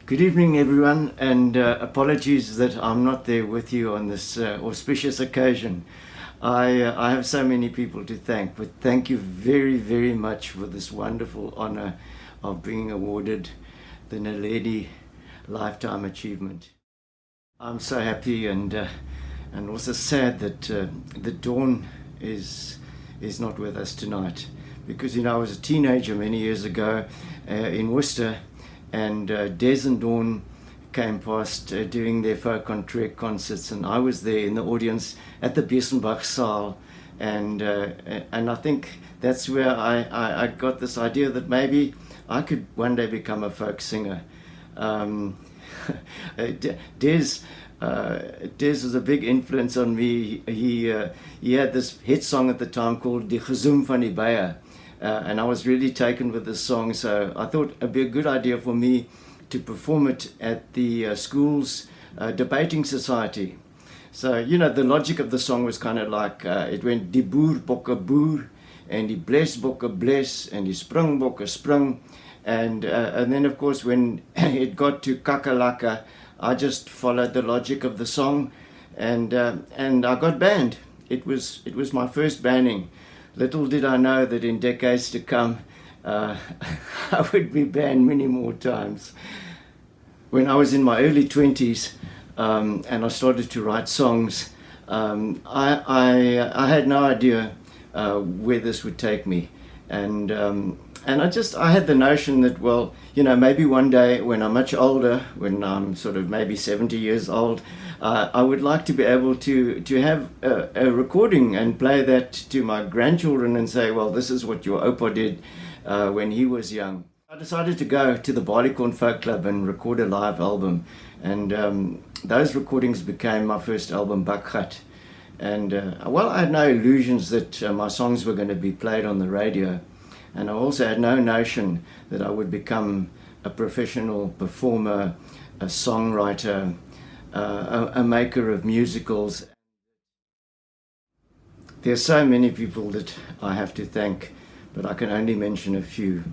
Good evening, everyone, and apologies that I'm not there with you on this auspicious occasion. I have so many people to thank, but thank you very, very much for this wonderful honor of being awarded the Naledi Lifetime Achievement. I'm so happy and also sad that the Dawn is not with us tonight, because I was a teenager many years ago in Worcester, and Des and Dawn came past doing their folk on Trek concerts, and I was there in the audience at the Besenbach Saal, and I think that's where I got this idea that maybe I could one day become a folk singer. Des was a big influence on me. He had this hit song at the time called Die Gezoem van die Beie. And I was really taken with this song, so I thought it'd be a good idea for me to perform it at the school's debating society. So, the logic of the song was kind of like, it went die boer bokke boer, and die blesbokke bles, and die springbokke spring. And then, of course, when it got to kakalaka, I just followed the logic of the song, and I got banned. It was my first banning. Little did I know that in decades to come, I would be banned many more times. When I was in my early 20s and I started to write songs, I had no idea where this would take me. And I had the notion that, well, maybe one day when I'm much older, when I'm sort of maybe 70 years old, I would like to be able to have a recording and play that to my grandchildren and say, well, this is what your opa did when he was young. I decided to go to the Barleycorn Folk Club and record a live album. And those recordings became my first album, Bakgat. And I had no illusions that my songs were going to be played on the radio. And I also had no notion that I would become a professional performer, a songwriter, a maker of musicals. There are so many people that I have to thank, but I can only mention a few.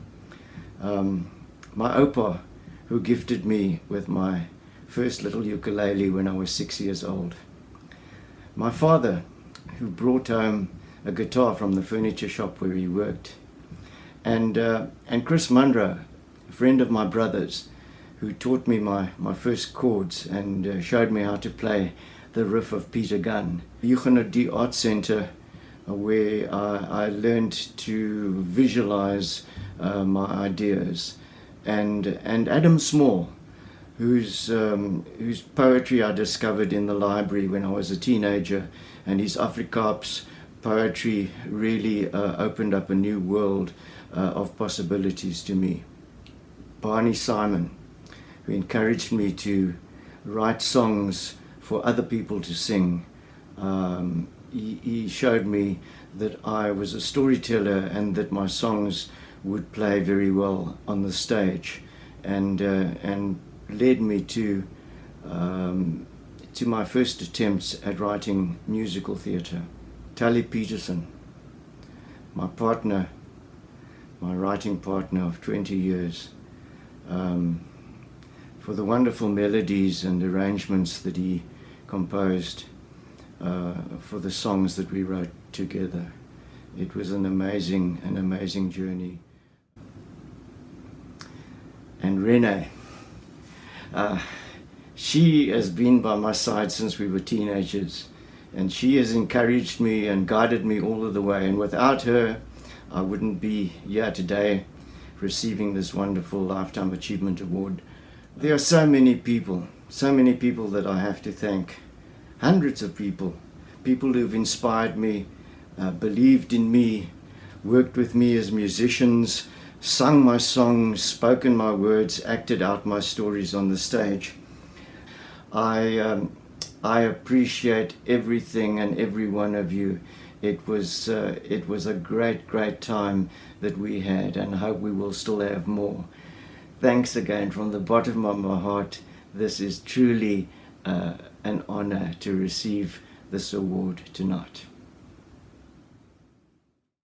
My opa, who gifted me with my first little ukulele when I was 6 years old. My father, who brought home a guitar from the furniture shop where he worked. And Chris Munro, a friend of my brother's, who taught me my first chords and showed me how to play the riff of Peter Gunn. Huguenot Art Center, where I learned to visualize my ideas. And Adam Small, whose poetry I discovered in the library when I was a teenager, and his Afrikaans poetry really opened up a new world of possibilities to me. Barney Simon, who encouraged me to write songs for other people to sing. He showed me that I was a storyteller and that my songs would play very well on the stage, and led me to my first attempts at writing musical theatre. Tally Peterson, my partner, my writing partner of 20 years, for the wonderful melodies and arrangements that he composed for the songs that we wrote together. It was an amazing journey. And Renee, she has been by my side since we were teenagers, and she has encouraged me and guided me all of the way, and without her I wouldn't be here today receiving this wonderful Lifetime Achievement Award. There are so many people that I have to thank. Hundreds of people who've inspired me, believed in me, worked with me as musicians, sung my songs, spoken my words, acted out my stories on the stage. I appreciate everything and every one of you. It was a great time that we had, and I hope we will still have more. Thanks again from the bottom of my heart. This is truly an honor to receive this award tonight.